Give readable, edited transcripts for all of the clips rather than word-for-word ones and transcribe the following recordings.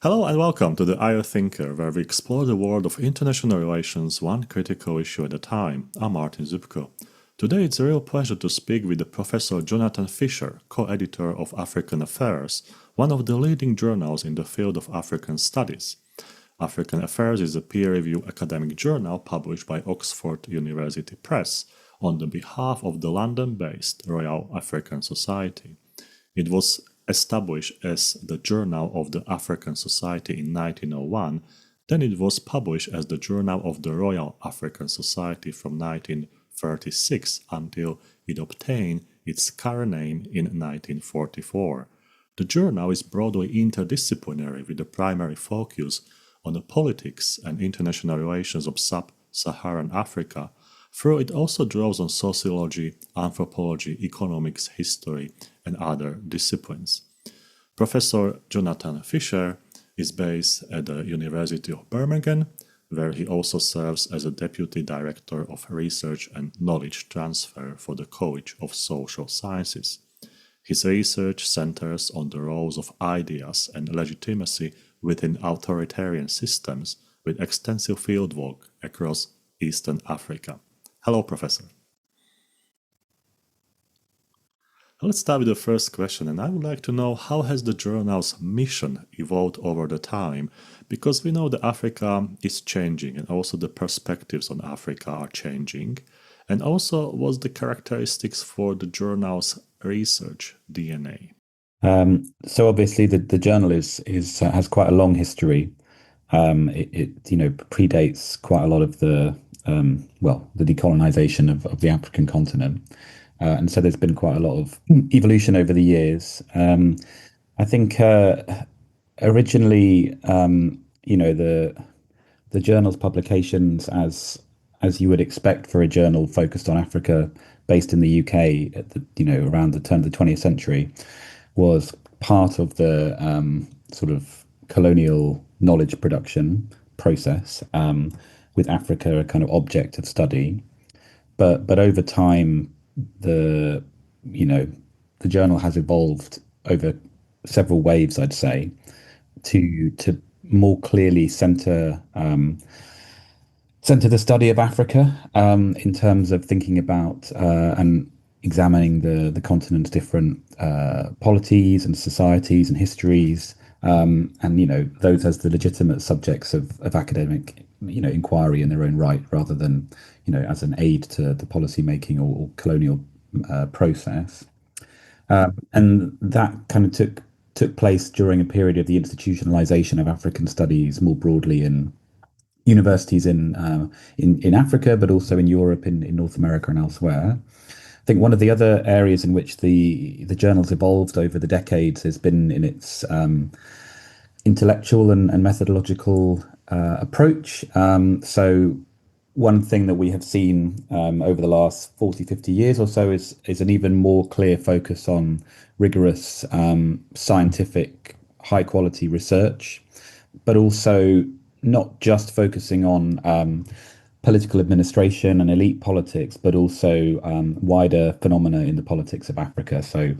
Hello and welcome to the IO Thinker, where we explore the world of international relations one critical issue at a time. I'm Martin Zupko. Today it's a real pleasure to speak with the Professor Jonathan Fisher, co-editor of African Affairs, one of the leading journals in the field of African studies. African Affairs is a peer-reviewed academic journal published by Oxford University Press on the behalf of the London-based Royal African Society. It was established as the Journal of the African Society in 1901, then it was published as the Journal of the Royal African Society from 1936 until it obtained its current name in 1944. The journal is broadly interdisciplinary with a primary focus on the politics and international relations of sub-Saharan Africa, though it also draws on sociology, anthropology, economics, history, and other disciplines. Professor Jonathan Fisher is based at the University of Birmingham, where he also serves as a Deputy Director of Research and Knowledge Transfer for the College of Social Sciences. His research centers on the roles of ideas and legitimacy within authoritarian systems, with extensive fieldwork across Eastern Africa. Hello, Professor. Let's start with the first question, and I would like to know, how has the journal's mission evolved over the time? Because we know that Africa is changing, and also the perspectives on Africa are changing. And also, what's the characteristics for the journal's research DNA? So obviously the journal has quite a long history. It predates quite a lot of the decolonization of the African continent. And so there's been quite a lot of evolution over the years. I think originally, the journal's publications, as you would expect for a journal focused on Africa, based in the UK at around the turn of the 20th century, was part of the sort of colonial knowledge production process, with Africa a kind of object of study. But over time, the journal has evolved over several waves, I'd say, to more clearly center the study of Africa, in terms of thinking about and examining the continent's different polities and societies and histories, and those as the legitimate subjects of academic inquiry in their own right, rather than as an aid to the policy making or colonial process. And that kind of took place during a period of the institutionalization of African studies more broadly in universities in Africa, but also in Europe, in North America, and elsewhere. I think one of the other areas in which the journal's evolved over the decades has been in its intellectual and methodological approach. So one thing that we have seen over the last 40, 50 years or so is an even more clear focus on rigorous scientific, high quality research, but also not just focusing on political administration and elite politics, but also wider phenomena in the politics of Africa. So,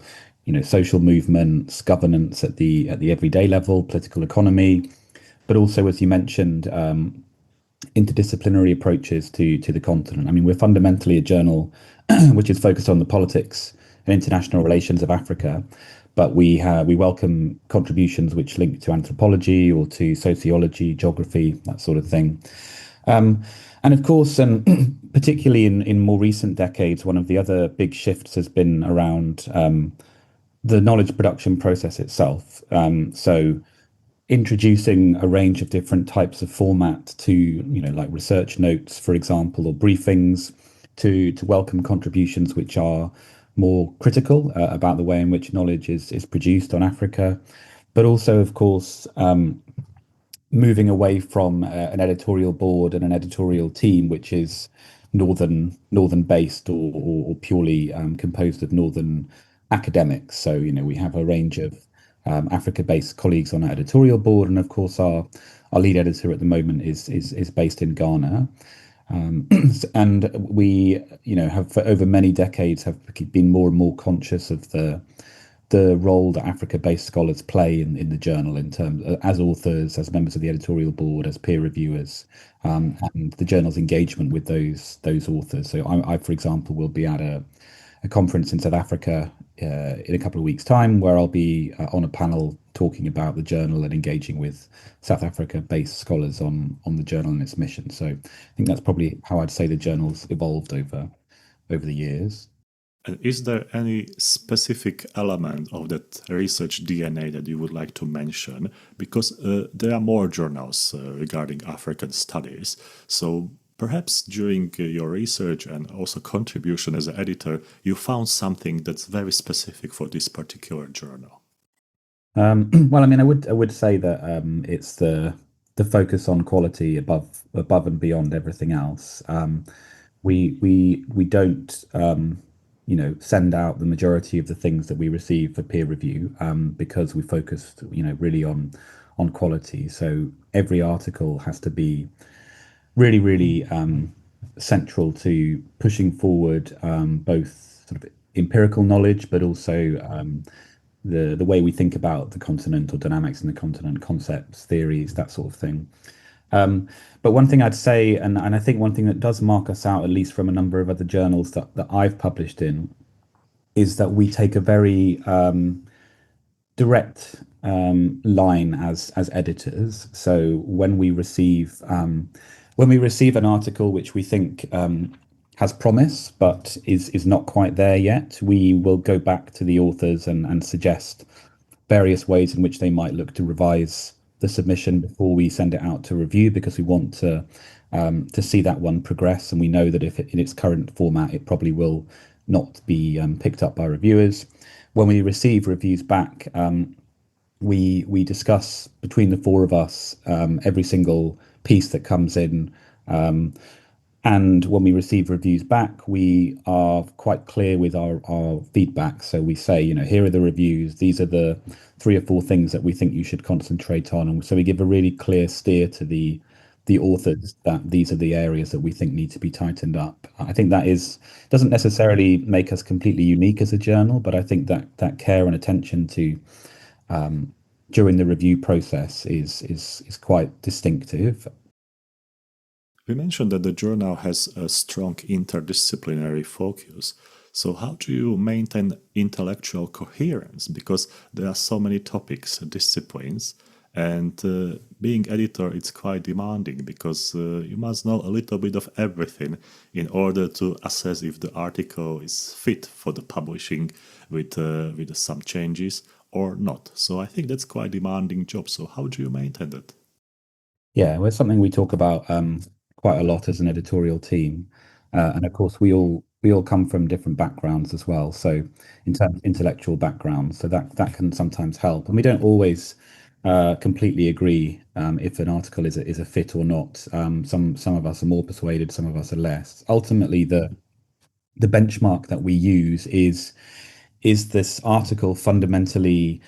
social movements, governance at the everyday level, political economy, but also, as you mentioned, interdisciplinary approaches to the continent. I mean, we're fundamentally a journal which is focused on the politics and international relations of Africa, but we welcome contributions which link to anthropology or to sociology, geography, that sort of thing. And of course, and particularly in more recent decades, one of the other big shifts has been around the knowledge production process itself. So introducing a range of different types of format to, like research notes, for example, or briefings, to welcome contributions which are more critical about the way in which knowledge is produced on Africa, but also, of course, moving away from an editorial board and an editorial team which is northern based or purely composed of northern academics. So we have a range of Africa-based colleagues on our editorial board, and of course our lead editor at the moment is based in Ghana. And we, have for over many decades have been more and more conscious of the the role that Africa-based scholars play in the journal in terms as authors, as members of the editorial board, as peer reviewers, and the journal's engagement with those authors. So I for example, will be at a conference in South Africa in a couple of weeks' time, where I'll be on a panel talking about the journal and engaging with South Africa-based scholars on the journal and its mission. So I think that's probably how I'd say the journal's evolved over the years. And is there any specific element of that research DNA that you would like to mention? Because there are more journals regarding African studies. So perhaps during your research and also contribution as an editor, you found something that's very specific for this particular journal. Well, I mean, I would say that it's the focus on quality above and beyond everything else. We don't send out the majority of the things that we receive for peer review because we focused really on quality. So every article has to be really central to pushing forward both sort of empirical knowledge, but also the way we think about the continent or dynamics in the continent, concepts, theories, that sort of thing. But one thing I'd say, and I think one thing that does mark us out, at least from a number of other journals that I've published in, is that we take a very direct line as editors. So when we receive an article which we think has promise but is not quite there yet, we will go back to the authors and suggest various ways in which they might look to revise the submission before we send it out to review, because we want to see that one progress, and we know that if in its current format it probably will not be picked up by reviewers. When we receive reviews back, we discuss between the four of us every single piece that comes in. And when we receive reviews back, we are quite clear with our feedback. So we say, here are the reviews. These are the 3 or 4 things that we think you should concentrate on. And so we give a really clear steer to the authors that these are the areas that we think need to be tightened up. I think that doesn't necessarily make us completely unique as a journal, but I think that care and attention to during the review process is quite distinctive. We mentioned that the journal has a strong interdisciplinary focus. So how do you maintain intellectual coherence? Because there are so many topics, disciplines, and being editor, it's quite demanding because you must know a little bit of everything in order to assess if the article is fit for the publishing with some changes or not. So I think that's quite demanding job. So how do you maintain that? Yeah, well, it's something we talk about quite a lot as an editorial team, and of course we all come from different backgrounds as well. So in terms of intellectual backgrounds, so that can sometimes help, and we don't always completely agree if an article is a fit or not. Some of us are more persuaded, some of us are less. Ultimately, the benchmark that we use is this article fundamentally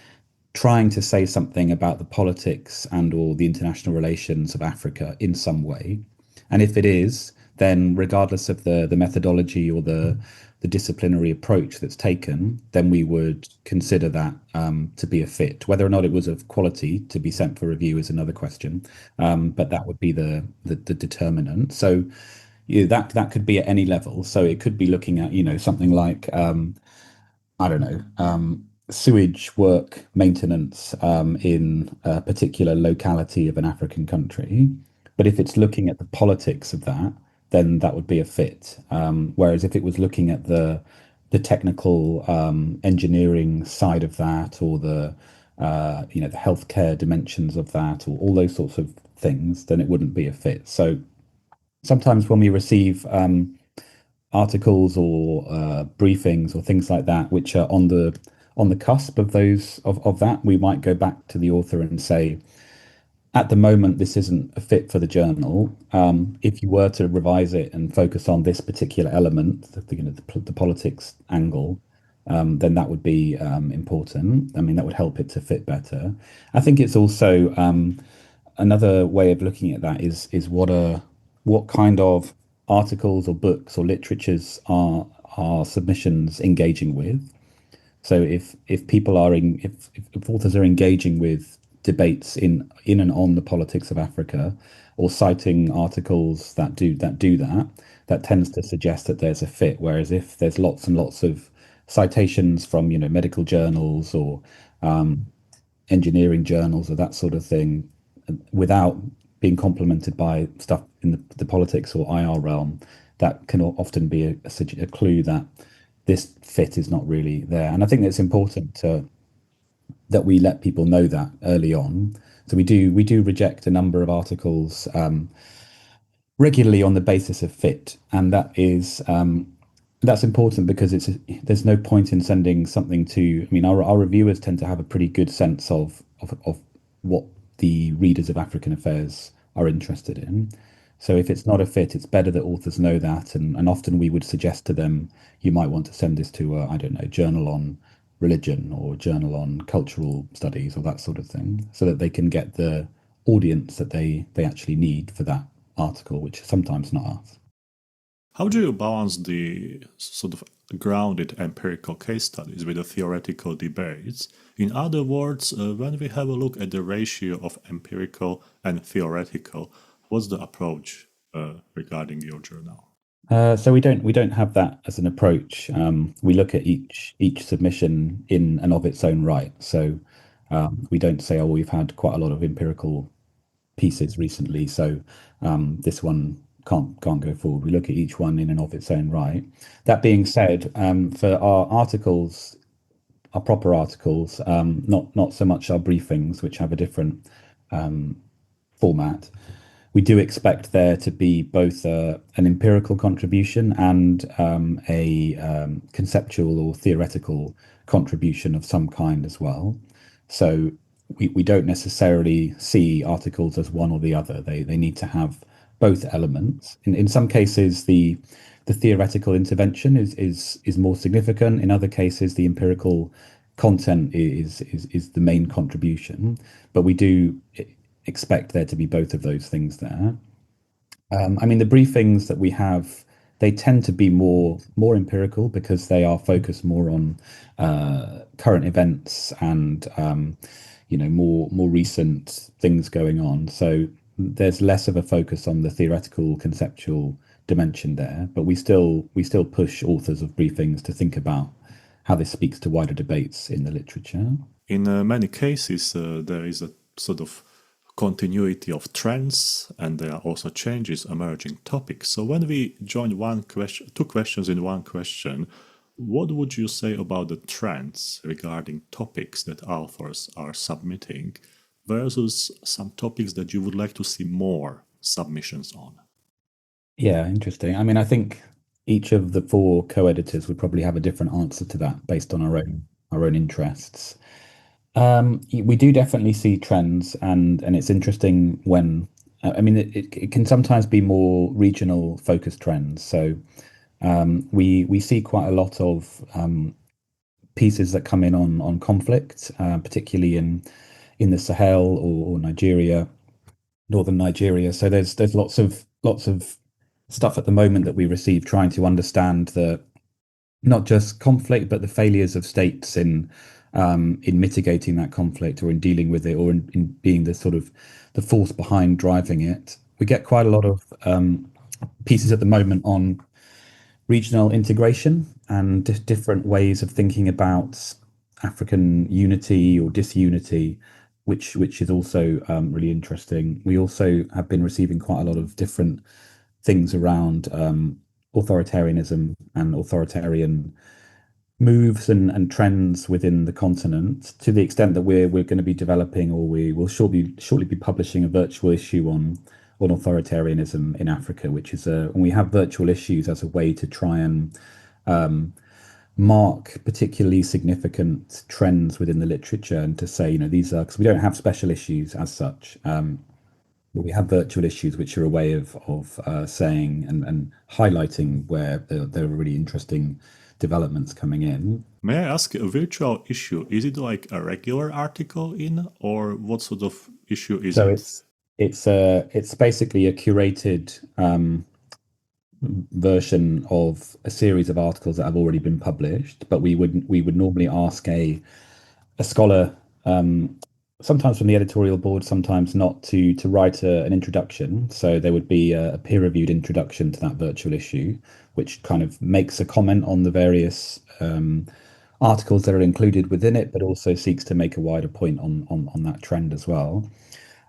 trying to say something about the politics and or the international relations of Africa in some way. And if it is, then regardless of the methodology or the disciplinary approach that's taken, then we would consider that to be a fit. Whether or not it was of quality to be sent for review is another question, but that would be the determinant. So that could be at any level. So it could be looking at something like I don't know, sewage work maintenance in a particular locality of an African country. But if it's looking at the politics of that, then that would be a fit. Whereas if it was looking at the technical engineering side of that, or the healthcare dimensions of that, or all those sorts of things, then it wouldn't be a fit. So sometimes when we receive articles or briefings or things like that, which are on the cusp of that, we might go back to the author and say, at the moment, this isn't a fit for the journal. If you were to revise it and focus on this particular element, the politics angle, then that would be important. I mean, that would help it to fit better. I think it's also another way of looking at that is what kind of articles or books or literatures are submissions engaging with. So if people are if authors are engaging with debates in and on the politics of Africa, or citing articles that that tends to suggest that there's a fit. Whereas if there's lots and lots of citations from medical journals or engineering journals or that sort of thing, without being complemented by stuff in the politics or IR realm, that can often be a clue that this fit is not really there. And I think it's important that we let people know that early on. So we do reject a number of articles regularly on the basis of fit, and that's important because there's no point in sending something to. I mean, our reviewers tend to have a pretty good sense of what the readers of African affairs are interested in. So if it's not a fit, it's better that authors know that, and often we would suggest to them, you might want to send this to I don't know, journal on religion or journal on cultural studies or that sort of thing, so that they can get the audience that they actually need for that article, which is sometimes not us. How do you balance the sort of grounded empirical case studies with the theoretical debates? In other words, when we have a look at the ratio of empirical and theoretical, what's the approach regarding your journal? So we don't have that as an approach. We look at each submission in and of its own right. So we don't say, oh, we've had quite a lot of empirical pieces recently, so this one can't go forward. We look at each one in and of its own right. That being said, for our articles, our proper articles, not so much our briefings, which have a different format, we do expect there to be both an empirical contribution and a conceptual or theoretical contribution of some kind as well. So we don't necessarily see articles as one or the other. They need to have both elements. In some cases, the theoretical intervention is more significant. In other cases, the empirical content is the main contribution. But we do expect there to be both of those things there. I mean, the briefings that we have, they tend to be more empirical because they are focused more on current events and more recent things going on. So there's less of a focus on the theoretical conceptual dimension there, but we still push authors of briefings to think about how this speaks to wider debates in the literature. In many cases, there is a sort of continuity of trends, and there are also changes emerging topics. So when we join two questions in one question, what would you say about the trends regarding topics that authors are submitting versus some topics that you would like to see more submissions on? Yeah, interesting. I mean, I think each of the four co-editors would probably have a different answer to that based on our own interests. We do definitely see trends, and it's interesting when I mean it can sometimes be more regional focused trends. So we see quite a lot of pieces that come in on conflict, particularly in the Sahel or Nigeria, northern Nigeria. So there's lots of stuff at the moment that we receive trying to understand the not just conflict, but the failures of states in mitigating that conflict or in dealing with it or in being the sort of the force behind driving it. We get quite a lot of pieces at the moment on regional integration and different ways of thinking about African unity or disunity, which is also really interesting. We also have been receiving quite a lot of different things around authoritarianism and authoritarian moves and trends within the continent, to the extent that we're going to be developing, or we will shortly be publishing a virtual issue on authoritarianism in Africa, which is and we have virtual issues as a way to try and mark particularly significant trends within the literature, and to say, these are, because we don't have special issues as such, but we have virtual issues, which are a way of saying and highlighting where there are really interesting developments coming in. May I ask, a virtual issue, is it like a regular article in, or what sort of issue is So it? it's basically a curated version of a series of articles that have already been published, but we would normally ask a scholar, sometimes from the editorial board, sometimes not, to write an introduction. So there would be a peer-reviewed introduction to that virtual issue, which kind of makes a comment on the various articles that are included within it, but also seeks to make a wider point on that trend as well.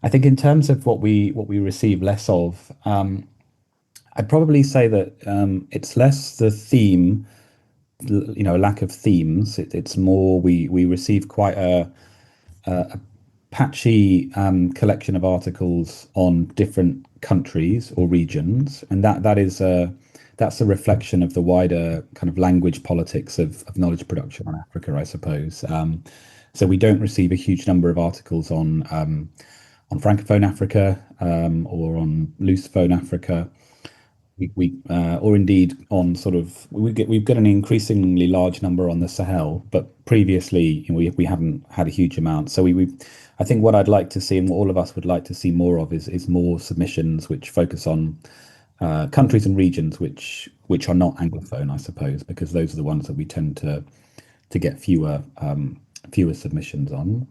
I think in terms of what we receive less of, I'd probably say that it's less the theme, lack of themes. It's more we receive quite a patchy collection of articles on different countries or regions, and that's a reflection of the wider kind of language politics of knowledge production on Africa, I suppose. So we don't receive a huge number of articles on Francophone Africa or on Lusophone Africa. Or indeed on sort of we've got an increasingly large number on the Sahel, but previously, we haven't had a huge amount. So we I think what I'd like to see and what all of us would like to see more of is more submissions which focus on countries and regions which are not Anglophone, I suppose, because those are the ones that we tend to get fewer submissions on.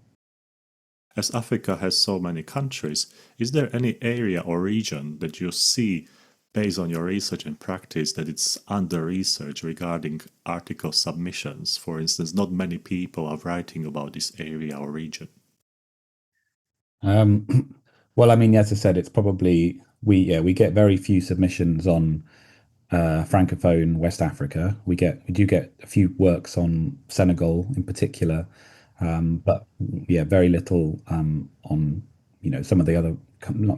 As Africa has so many countries, is there any area or region that you see, based on your research and practice, that it's under research regarding article submissions? For instance, not many people are writing about this area or region. Well, I mean, as I said, it's probably we get very few submissions on Francophone West Africa. We do get a few works on Senegal in particular, but yeah, very little on some of the other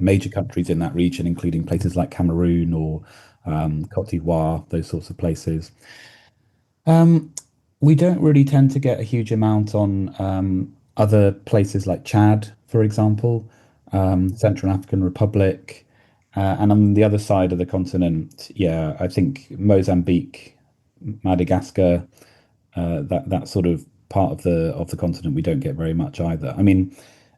major countries in that region, including places like Cameroon or Cote d'Ivoire, those sorts of places. We don't really tend to get a huge amount on other places like Chad, for example, Central African Republic, and on the other side of the continent, yeah, I think Mozambique, Madagascar, that sort of part of the continent we don't get very much either. I mean,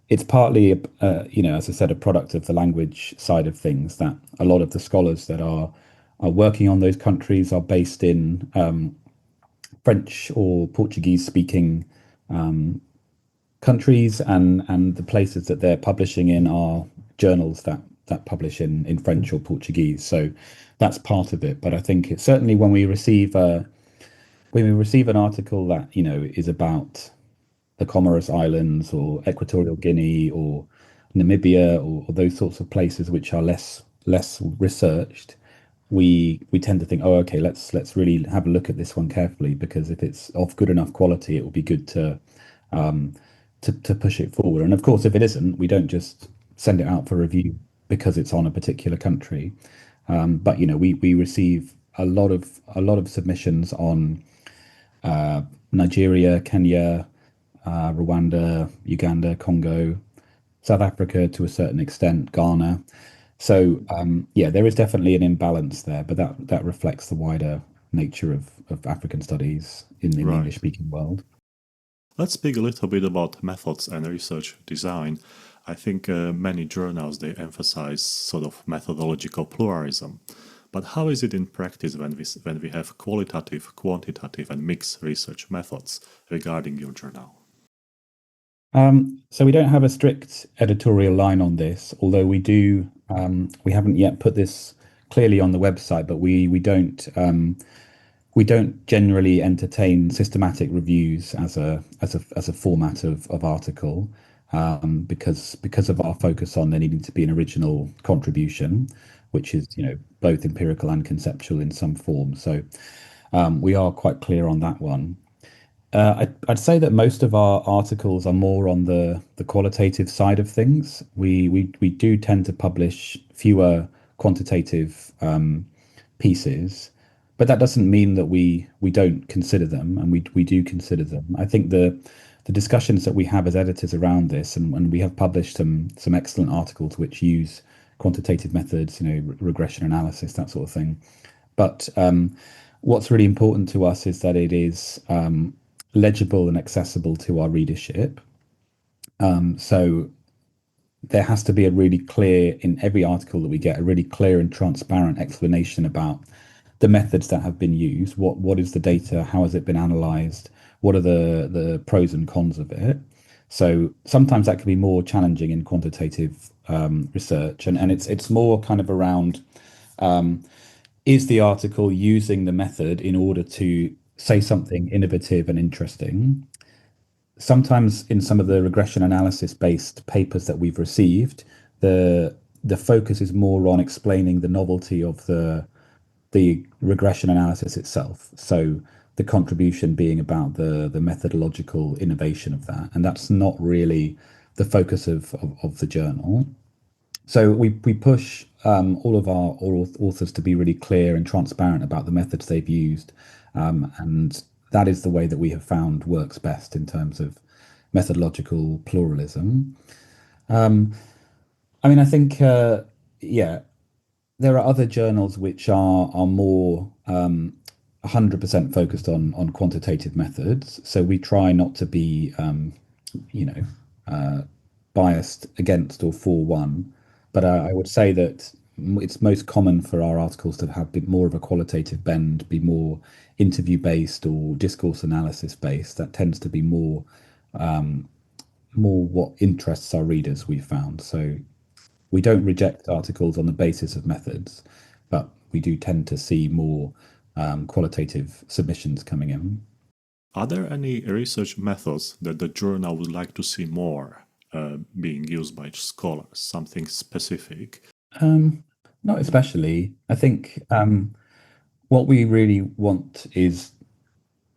it's partly, as I said, a product of the language side of things that a lot of the scholars that are working on those countries are based in French or Portuguese speaking countries, and the places that they're publishing in are journals that publish in French or Portuguese. So that's part of it. But I think it's certainly when we receive an article that is about the Comoros Islands or Equatorial Guinea or Namibia or those sorts of places which are less researched, we tend to think, oh, okay, let's really have a look at this one carefully, because if it's of good enough quality, it will be good to push it forward. And of course, if it isn't, we don't just send it out for review because it's on a particular country. But we receive a lot of submissions on Nigeria, Kenya, Rwanda, Uganda, Congo, South Africa to a certain extent, Ghana. So yeah, there is definitely an imbalance there, but that reflects the wider nature of African studies in the Right. English-speaking world. Let's speak a little bit about methods and research design. I think many journals, they emphasize sort of methodological pluralism. But how is it in practice when we have qualitative, quantitative, and mixed research methods regarding your journal? So we don't have a strict editorial line on this, although we do. We haven't yet put this clearly on the website, but we don't generally entertain systematic reviews as a format of article, because of our focus on there needing to be an original contribution, which is both empirical and conceptual in some form. So we are quite clear on that one. I'd say that most of our articles are more on the qualitative side of things. We do tend to publish fewer quantitative pieces, but that doesn't mean that we don't consider them, and we do consider them. I think the discussions that we have as editors around this, and we have published some excellent articles which use quantitative methods, regression analysis, that sort of thing. But what's really important to us is that it is legible and accessible to our readership. So there has to be a really clear, in every article that we get, a really clear and transparent explanation about the methods that have been used. What is the data? How has it been analyzed? What are the pros and cons of it? So sometimes that can be more challenging in quantitative research, and it's more kind of around, is the article using the method in order to say something innovative and interesting? Sometimes in some of the regression analysis based papers that we've received, the focus is more on explaining the novelty of the regression analysis itself. So the contribution being about the methodological innovation of that, and that's not really the focus of the journal. So we push all of our authors to be really clear and transparent about the methods they've used, and that is the way that we have found works best in terms of methodological pluralism. I mean, I think yeah, there are other journals which are more 100% focused on quantitative methods. So we try not to be you know biased against or for one, but I would say that it's most common for our articles to have a bit more of a qualitative bend, be more interview based or discourse analysis based. That tends to be more what interests our readers, we've found. So we don't reject articles on the basis of methods, but we do tend to see more qualitative submissions coming in. Are there any research methods that the journal would like to see more being used by scholars? Something specific? Not especially. I think what we really want is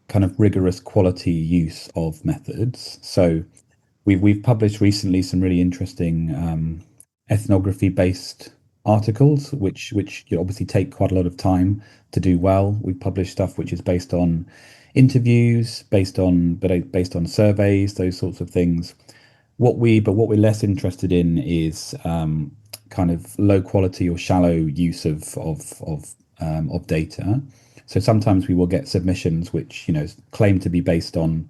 kind of rigorous quality use of methods. So we've published recently some really interesting ethnography based articles, which obviously take quite a lot of time to do well. We've published stuff which is based on interviews, based on surveys, those sorts of things. What we're less interested in is kind of low quality or shallow use of data. So sometimes we will get submissions which claim to be based on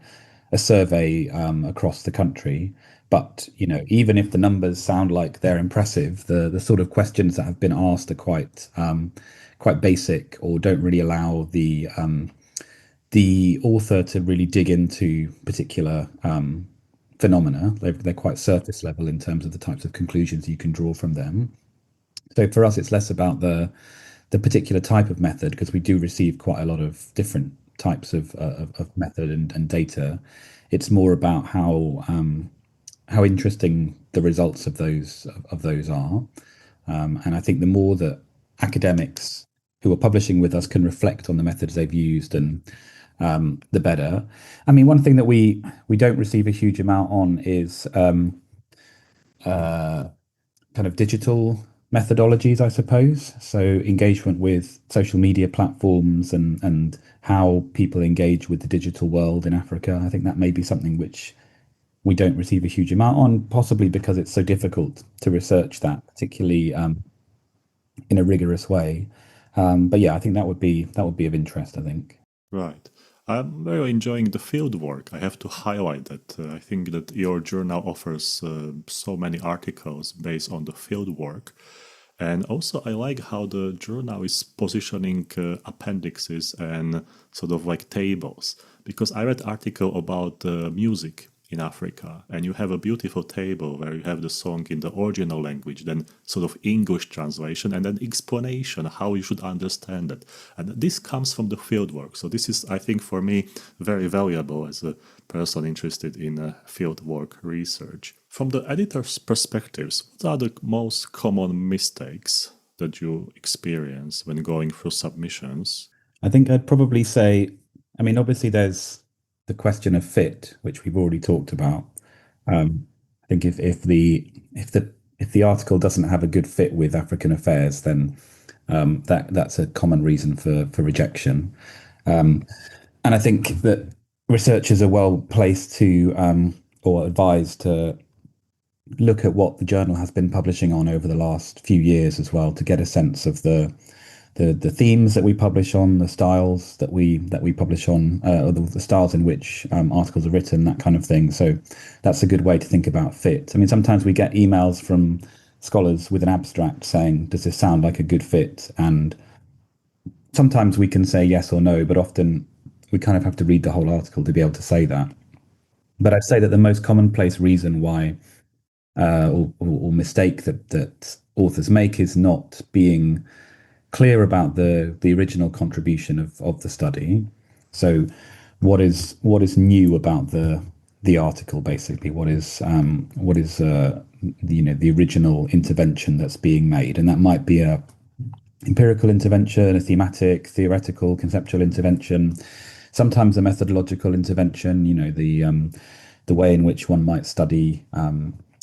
a survey across the country, but even if the numbers sound like they're impressive, the sort of questions that have been asked are quite basic or don't really allow the author to really dig into particular phenomena. They're quite surface level in terms of the types of conclusions you can draw from them. So for us, it's less about the particular type of method, because we do receive quite a lot of different types of method and data. It's more about how interesting the results of those are. And I think the more that academics who are publishing with us can reflect on the methods they've used, and the better. I mean, one thing that we don't receive a huge amount on is kind of digital methodologies, I suppose. So engagement with social media platforms and how people engage with the digital world in Africa. I think that may be something which we don't receive a huge amount on, possibly because it's so difficult to research that, particularly in a rigorous way. But yeah, I think that would be of interest, I think. Right. I'm very enjoying the field work. I have to highlight that. I think that your journal offers so many articles based on the field work. And also, I like how the journal is positioning appendixes and sort of like tables. Because I read article about music in Africa, and you have a beautiful table where you have the song in the original language, then sort of English translation, and then explanation how you should understand it. And this comes from the fieldwork. So this is, I think, for me, very valuable as a person interested in fieldwork research. From the editor's perspectives, what are the most common mistakes that you experience when going through submissions? I think I'd probably say, I mean, obviously there's the question of fit, which we've already talked about. I think if the article doesn't have a good fit with African affairs, then that's a common reason for rejection. And I think that researchers are well placed to or advised to look at what the journal has been publishing on over the last few years as well, to get a sense of the themes that we publish on, the styles that we publish on, or the styles in which articles are written, that kind of thing. So that's a good way to think about fit. I mean, sometimes we get emails from scholars with an abstract saying, "Does this sound like a good fit?" And sometimes we can say yes or no, but often we kind of have to read the whole article to be able to say that. But I'd say that the most commonplace reason why or mistake that authors make is not being clear about the original contribution of the study. So what is new about the article, basically? What is the original intervention that's being made? And that might be a empirical intervention, a thematic, theoretical, conceptual intervention, sometimes a methodological intervention, the way in which one might study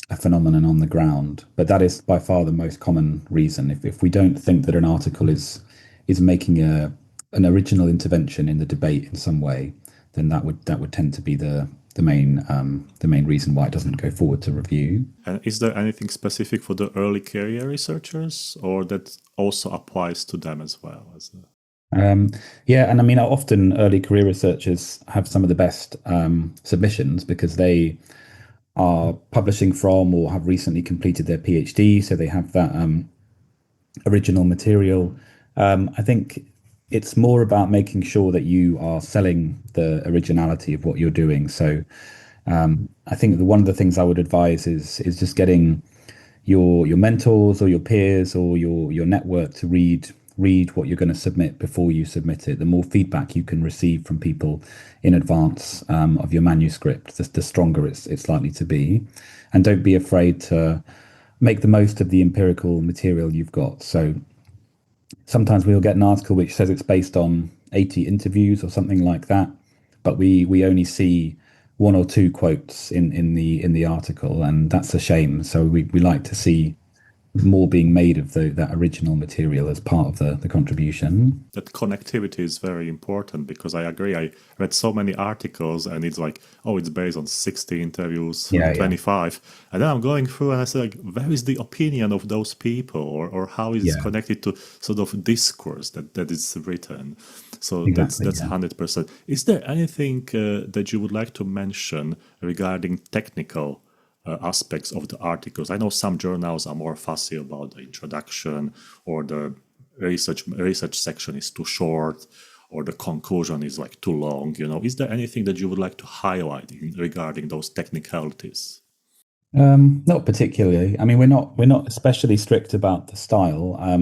a phenomenon on the ground. But that is by far the most common reason. If we don't think that an article is making an original intervention in the debate in some way, then that would tend to be the main reason why it doesn't go forward to review. And is there anything specific for the early career researchers, or that also applies to them as well? Yeah, and I mean, often early career researchers have some of the best submissions because they are publishing from or have recently completed their PhD, so they have that original material. I think it's more about making sure that you are selling the originality of what you're doing. So I think one of the things I would advise is just getting your mentors or your peers or your network to read what you're going to submit before you submit it. The more feedback you can receive from people in advance of your manuscript, the stronger it's likely to be. And don't be afraid to make the most of the empirical material you've got. So sometimes we'll get an article which says it's based on 80 interviews or something like that, but we only see one or two quotes in the article, and that's a shame. So we like to see more being made of that original material as part of the contribution. That connectivity is very important, because I agree. I read so many articles and it's like, oh, it's based on 60 interviews, 25. And then I'm going through and I say, like, where is the opinion of those people, or how is it connected to sort of discourse that is written? So exactly, that's 100%. Is there anything that you would like to mention regarding technical aspects of the articles? I know some journals are more fussy about the introduction, or the research section is too short, or the conclusion is like too long. Is there anything that you would like to highlight regarding those technicalities? Not particularly. I mean, we're not especially strict about the style. I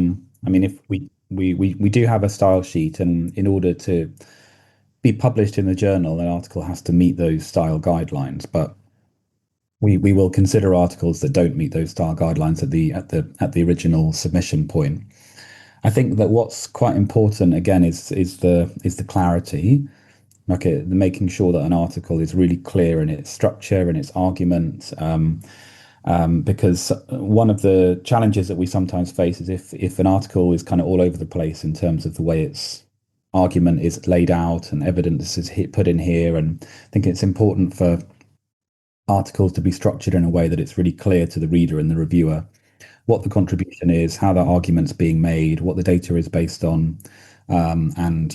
mean, if we do have a style sheet, and in order to be published in the journal, an article has to meet those style guidelines. But we will consider articles that don't meet those style guidelines at the original submission point. I think that what's quite important again is the clarity, making sure that an article is really clear in its structure and its argument. Because one of the challenges that we sometimes face is if an article is kind of all over the place in terms of the way its argument is laid out and evidence is put in here. And I think it's important for articles to be structured in a way that it's really clear to the reader and the reviewer what the contribution is, how that argument's being made, what the data is based on, and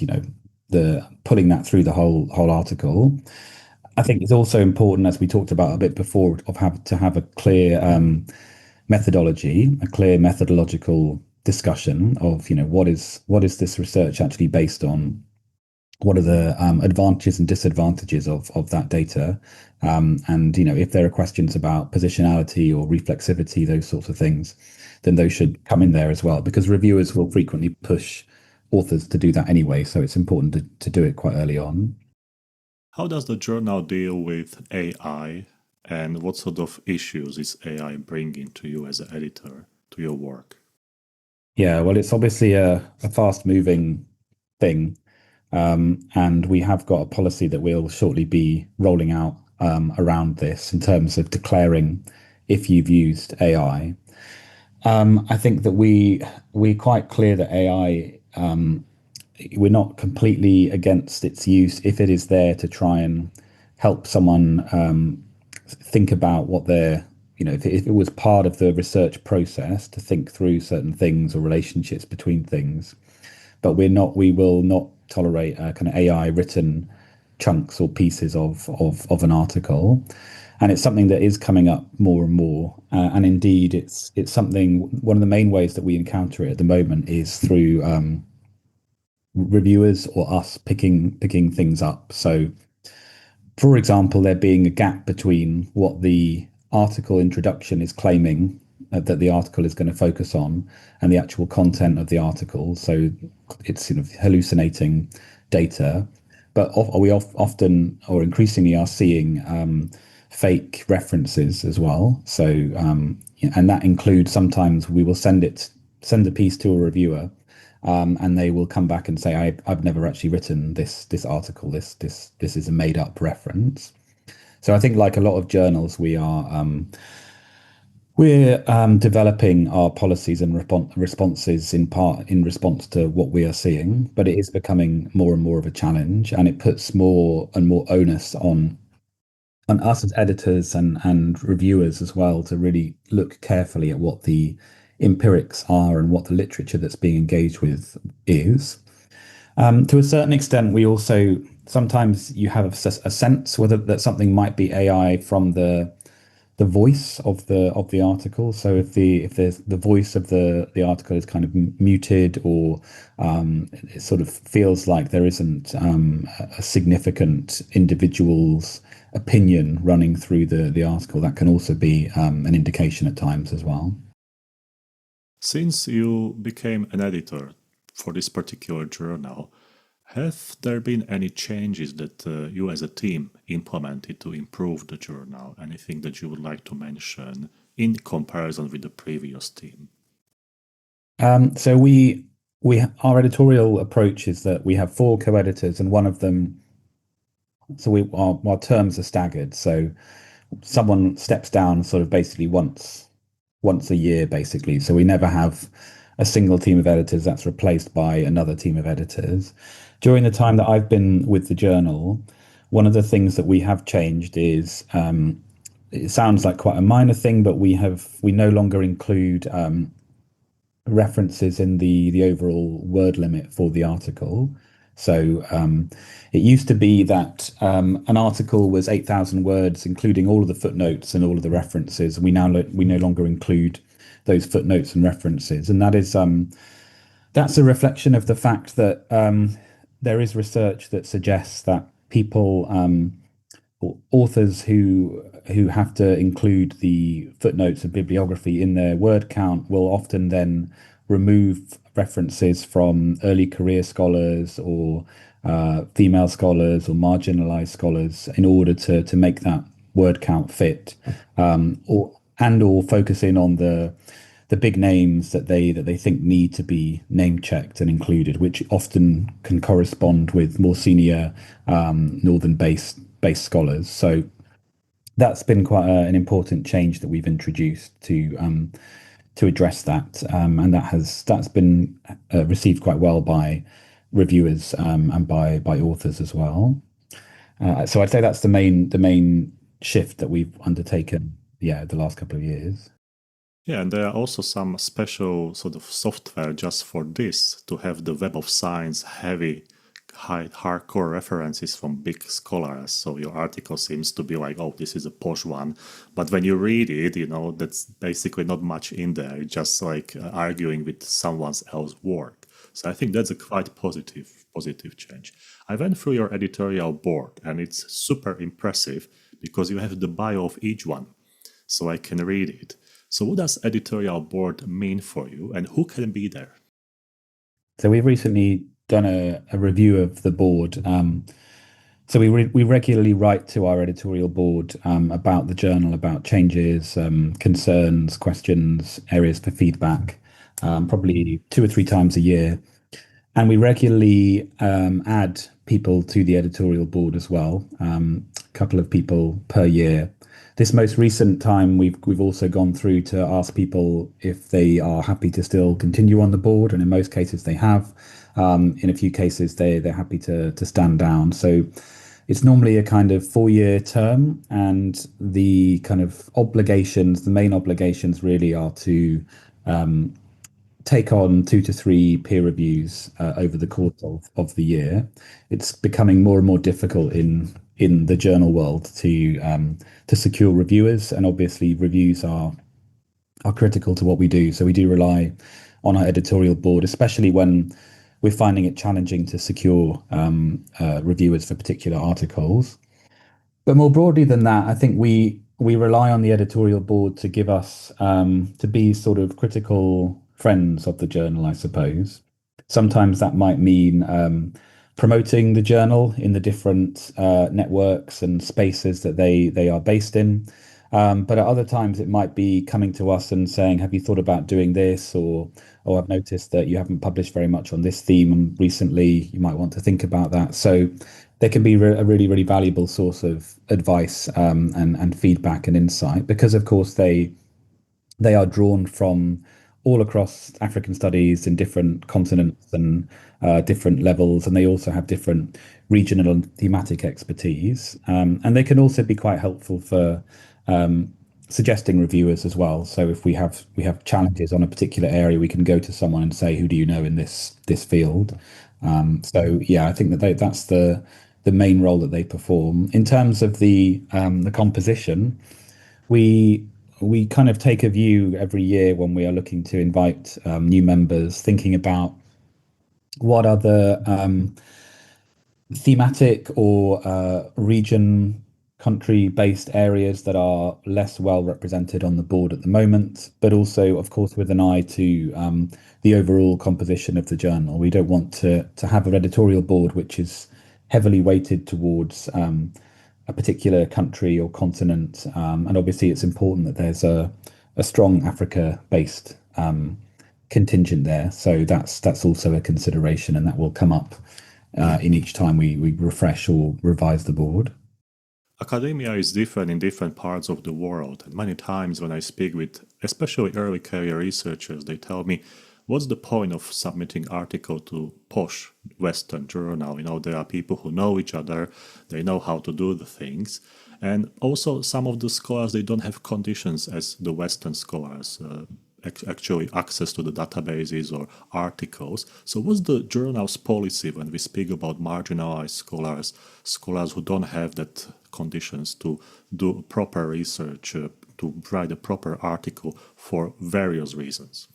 the pulling that through the whole article. I think it's also important, as we talked about a bit before, to have a clear methodology, a clear methodological discussion of what is this research actually based on. What are the advantages and disadvantages of that data? And if there are questions about positionality or reflexivity, those sorts of things, then those should come in there as well, because reviewers will frequently push authors to do that anyway. So it's important to do it quite early on. How does the journal deal with AI, and what sort of issues is AI bringing to you as an editor, to your work? Yeah, well, it's obviously a fast-moving thing. And we have got a policy that we'll shortly be rolling out around this in terms of declaring if you've used AI. I think that we're quite clear that AI, we're not completely against its use if it is there to try and help someone think about what they're, if it was part of the research process to think through certain things or relationships between things. but we will not tolerate kind of AI written chunks or pieces of an article. And it's something that is coming up more and more. And indeed, it's something. One of the main ways that we encounter it at the moment is through reviewers or us picking things up. So, for example, there being a gap between what the article introduction is claiming that the article is going to focus on and the actual content of the article. So it's sort of hallucinating data. But we often or increasingly are seeing fake references as well. So, and that includes sometimes we will send a piece to a reviewer, and they will come back and say, I've never actually written this article. This is a made up reference. So I think, like a lot of journals, we're developing our policies and responses in part in response to what we are seeing, but it is becoming more and more of a challenge, and it puts more and more onus on us as editors and reviewers as well to really look carefully at what the empirics are and what the literature that's being engaged with is. To a certain extent, we also sometimes you have a sense whether that something might be AI from the voice of the article. So if there's the voice of the article is kind of muted, or it sort of feels like there isn't a significant individual's opinion running through the article, that can also be an indication at times as well. Since you became an editor for this particular journal, have there been any changes that you as a team implemented to improve the journal? Anything that you would like to mention in comparison with the previous team? So our editorial approach is that we have 4 co-editors, and one of them. So our terms are staggered. So someone steps down sort of basically once a year, basically. So we never have a single team of editors that's replaced by another team of editors. During the time that I've been with the journal, one of the things that we have changed is, it sounds like quite a minor thing, but we no longer include references in the overall word limit for the article. So it used to be that an article was 8,000 words, including all of the footnotes and all of the references. We no longer include those footnotes and references, and that's a reflection of the fact that there is research that suggests that people, or authors who have to include the footnotes of bibliography in their word count will often then remove references from early career scholars or female scholars or marginalized scholars in order to make that word count fit, or focus in on the big names that they think need to be name checked and included, which often can correspond with more senior northern based scholars. So that's been quite an important change that we've introduced to address that, and that's been received quite well by reviewers and by authors as well. So I'd say that's the main shift that we've undertaken, the last couple of years. Yeah, and there are also some special sort of software just for this, to have the Web of Science heavy, hardcore references from big scholars. So your article seems to be like, oh, this is a posh one. But when you read it, that's basically not much in there. It's just like arguing with someone else's work. So I think that's a quite positive change. I went through your editorial board, and it's super impressive because you have the bio of each one, so I can read it. So what does editorial board mean for you, and who can be there? So we've recently done a review of the board. So we regularly write to our editorial board about the journal, about changes, concerns, questions, areas for feedback, probably 2 or 3 times a year. And we regularly add people to the editorial board as well, a couple of people per year. This most recent time, we've also gone through to ask people if they are happy to still continue on the board, and in most cases they have. In a few cases, they're happy to stand down. So it's normally a kind of 4-year term, and the kind of obligations, the main obligations really are to take on 2 to 3 peer reviews over the course of the year, it's becoming more and more difficult in the journal world to secure reviewers, and obviously reviews are critical to what we do. So we do rely on our editorial board, especially when we're finding it challenging to secure reviewers for particular articles. But more broadly than that, I think we rely on the editorial board to give us to be sort of critical friends of the journal, I suppose. Sometimes that might mean promoting the journal in the different networks and spaces that they are based in. But at other times, it might be coming to us and saying, "Have you thought about doing this?" Or "I've noticed that you haven't published very much on this theme recently. You might want to think about that." So they can be a really, really valuable source of advice and feedback and insight, because, of course, they are drawn from all across African studies in different continents and different levels, and they also have different regional and thematic expertise. And they can also be quite helpful for suggesting reviewers as well. So if we have challenges on a particular area, we can go to someone and say, "Who do you know in this field?" So yeah, I think that's the main role that they perform. In terms of the composition, we kind of take a view every year when we are looking to invite new members, thinking about what other thematic or region country-based areas that are less well represented on the board at the moment, but also, of course, with an eye to the overall composition of the journal. We don't want to have an editorial board which is heavily weighted towards a particular country or continent, and obviously it's important that there's a strong Africa-based contingent there. So that's also a consideration, and that will come up in each time we refresh or revise the board. Academia is different in different parts of the world, and many times when I speak with especially early career researchers, they tell me, what's the point of submitting article to posh Western journal? There are people who know each other, they know how to do the things, and also some of the scholars, they don't have conditions as the Western scholars, actually access to the databases or articles. So what's the journal's policy when we speak about marginalized scholars who don't have that conditions to do proper research, to write a proper article for various reasons?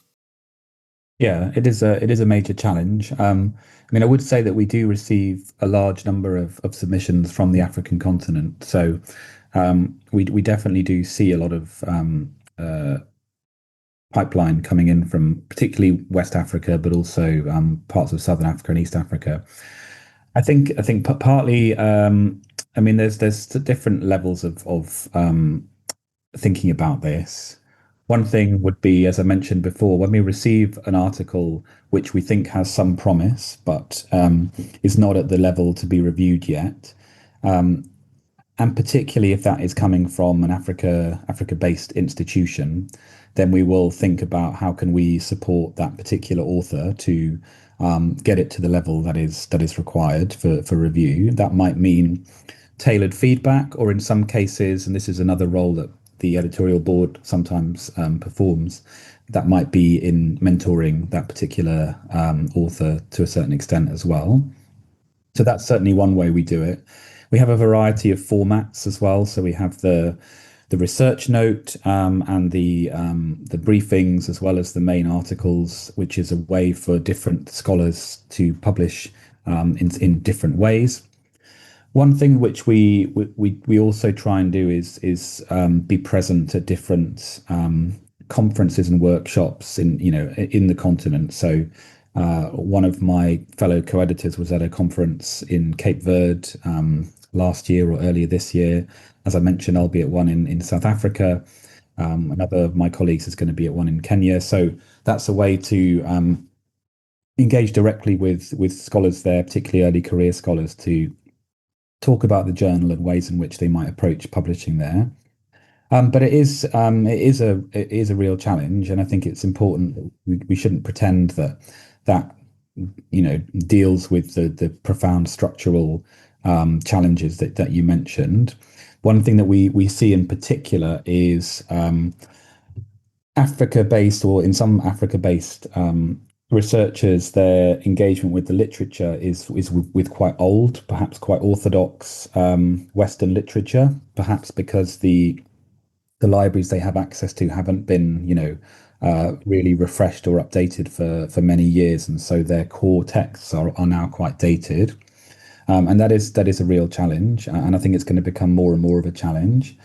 Yeah, it is a major challenge. I would say that we do receive a large number of submissions from the African continent. So we definitely do see a lot of pipeline coming in from particularly West Africa, but also parts of Southern Africa and East Africa. I think partly, there's different levels of thinking about this. One thing would be, as I mentioned before, when we receive an article which we think has some promise, but is not at the level to be reviewed yet, and particularly if that is coming from an Africa-based institution, then we will think about how can we support that particular author to get it to the level that is required for review. That might mean tailored feedback, or in some cases, and this is another role that the editorial board sometimes performs, that might be in mentoring that particular author to a certain extent as well. So that's certainly one way we do it. We have a variety of formats as well. So we have the research note and the briefings, as well as the main articles, which is a way for different scholars to publish in different ways. One thing which we also try and do is be present at different conferences and workshops in the continent. So one of my fellow co-editors was at a conference in Cape Verde last year or earlier this year. As I mentioned, I'll be at one in South Africa. Another of my colleagues is going to be at one in Kenya. So that's a way to engage directly with scholars there, particularly early career scholars, to talk about the journal and ways in which they might approach publishing there. But it is a real challenge, and I think it's important that we shouldn't pretend that deals with the profound structural challenges that you mentioned. One thing that we see in particular is Africa-based, or in some Africa-based researchers, their engagement with the literature is with quite old, perhaps quite orthodox Western literature, perhaps because the libraries they have access to haven't been, really refreshed or updated for many years, and so their core texts are now quite dated. And that is a real challenge, and I think it's going to become more and more of a challenge.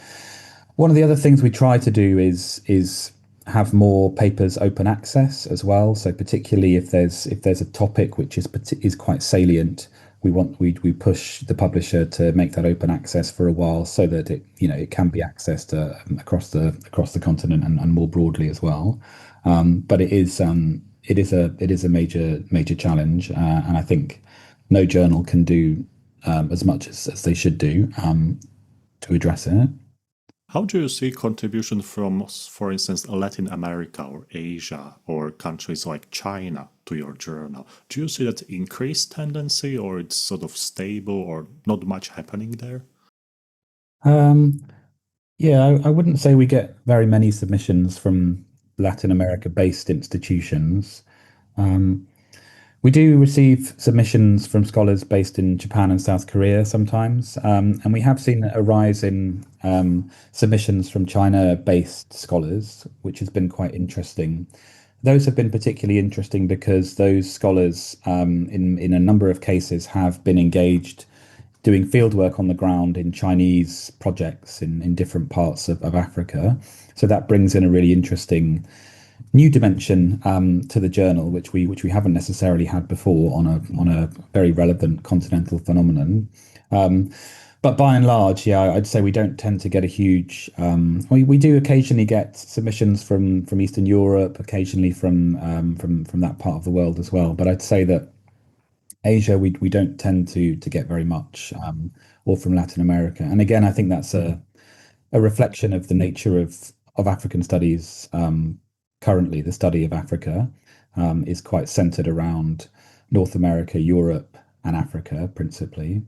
One of the other things we try to do is have more papers open access as well. So particularly if there's a topic which is quite salient, we push the publisher to make that open access for a while, so that it can be accessed across the continent and more broadly as well. But it is a major challenge, and I think no journal can do as much as they should do to address it. How do you see contribution from, for instance, Latin America or Asia or countries like China to your journal? Do you see that increased tendency, or it's sort of stable, or not much happening there? Um, yeah, I wouldn't say we get very many submissions from Latin America-based institutions. Um, We do receive submissions from scholars based in Japan and South Korea sometimes, and we have seen a rise in submissions from China-based scholars, which has been quite interesting. Those have been particularly interesting because those scholars, in a number of cases, have been engaged doing fieldwork on the ground in Chinese projects in different parts of Africa. So that brings in a really interesting new dimension to the journal, which we haven't necessarily had before on a very relevant continental phenomenon. But by and large, yeah, I'd say we don't tend to get a huge. We do occasionally get submissions from Eastern Europe, occasionally from that part of the world as well. But I'd say that Asia, we don't tend to get very much, or from Latin America. And again, I think that's a reflection of the nature of African studies. Currently, the study of Africa is quite centered around North America, Europe, and Africa principally.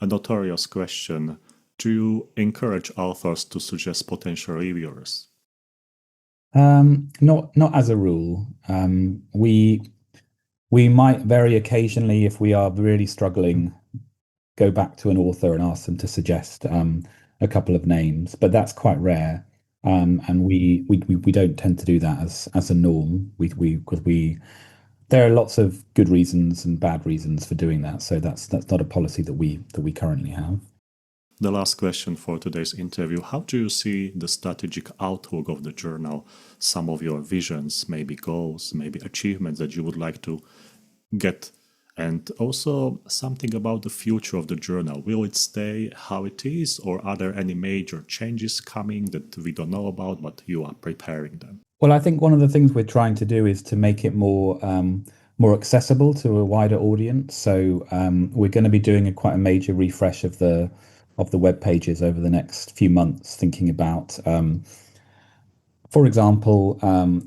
A notorious question: do you encourage authors to suggest potential reviewers? Not as a rule. We might very occasionally, if we are really struggling, go back to an author and ask them to suggest a couple of names, but that's quite rare. And we don't tend to do that as a norm. Because there are lots of good reasons and bad reasons for doing that. So that's not a policy that we currently have. The last question for today's interview: how do you see the strategic outlook of the journal? Some of your visions, maybe goals, maybe achievements that you would like to get, and also something about the future of the journal. Will it stay how it is, or are there any major changes coming that we don't know about, but you are preparing them? Well, I think one of the things we're trying to do is to make it more accessible to a wider audience. So we're going to be doing quite a major refresh of the web pages over the next few months, thinking about, for example,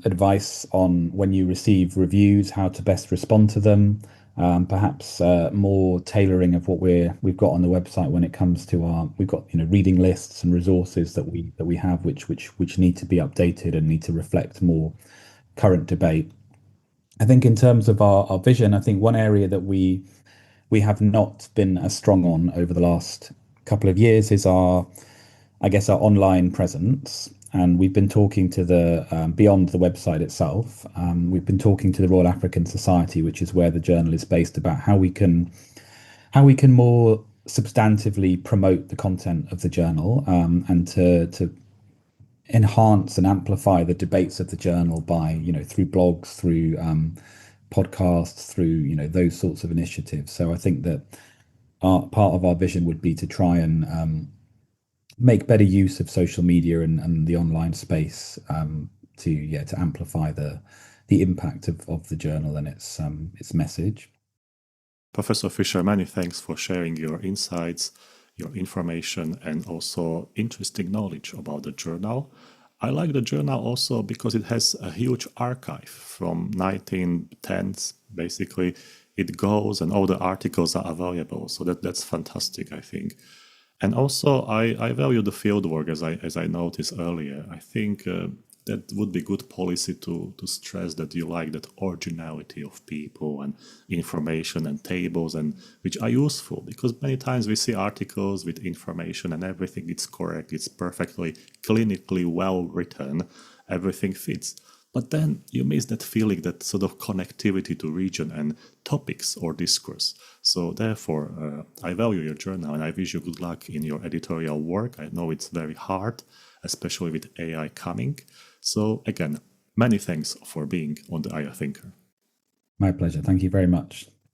advice on when you receive reviews, how to best respond to them. Perhaps more tailoring of what we've got on the website when it comes to we've got reading lists and resources that we have which need to be updated and need to reflect more current debate. I think in terms of our vision, I think one area that we have not been as strong on over the last couple of years is our online presence. And we've been talking to beyond the website itself. We've been talking to the Royal African Society, which is where the journal is based, about how we can more substantively promote the content of the journal, and to enhance and amplify the debates of the journal by through blogs, through podcasts, through those sorts of initiatives. So I think that part of our vision would be to try and make better use of social media and the online space, to amplify the impact of the journal and its message. Professor Fisher, many thanks for sharing your insights, your information, and also interesting knowledge about the journal. I like the journal also because it has a huge archive from 1910s. Basically, it goes and all the articles are available. So that's fantastic, I think. And also, I value the fieldwork, as I noticed earlier. I think that would be good policy to stress that you like that originality of people and information and tables, and which are useful, because many times we see articles with information and everything, it's correct, it's perfectly clinically well written, everything fits. But then you miss that feeling, that sort of connectivity to region and topics or discourse. So therefore, I value your journal and I wish you good luck in your editorial work. I know it's very hard, especially with AI coming. So again, many thanks for being on the IO Thinker. My pleasure. Thank you very much.